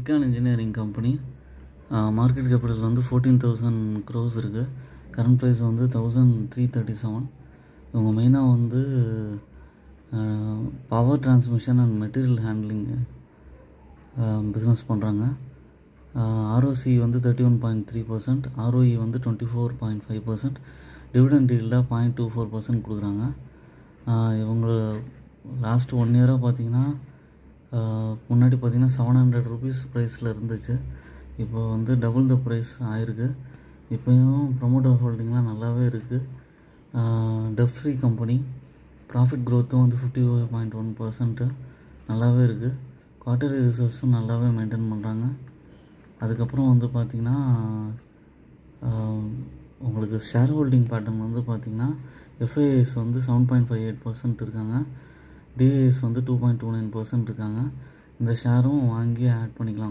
Icon Engineering Company market capital வந்து 14,000 crores இருக்குது. Current price வந்து 1,337. இவங்க மெயினாக வந்து power transmission and material handling business பண்ணுறாங்க. ஆர்ஓசி வந்து 31.3%, ஆர்ஓஇ வந்து 24.5%, டிவிடெண்ட் ஈல்டாக 0.24% கொடுக்குறாங்க. இவங்க லாஸ்ட் 1 இயராக பார்த்தீங்கன்னா முன்னாடி பார்த்தீங்கன்னா 700 rupees ப்ரைஸில் இருந்துச்சு. இப்போ வந்து டபுள் த ப்ரைஸ் ஆயிருக்கு. இப்போயும் ப்ரொமோட்டர் ஹோல்டிங்லாம் நல்லாவே இருக்குது. டெஃப்ட் ஃப்ரீ கம்பெனி, ப்ராஃபிட் க்ரோத்தும் வந்து 50.1% நல்லாவே இருக்குது. குவார்ட்டர்லி ரிசர்வ்ஸும் நல்லாவே மெயின்டைன் பண்ணுறாங்க. அதுக்கப்புறம் வந்து பார்த்திங்கன்னா உங்களுக்கு ஷேர் ஹோல்டிங் பேட்டர்ன் வந்து பார்த்திங்கன்னா எஃப்ஐஎஸ் வந்து 7.58% இருக்காங்க. டிஐஎஸ் வந்து 2.29% இருக்காங்க. இந்த ஷேரும் வாங்கி ஆட் பண்ணிக்கலாம்.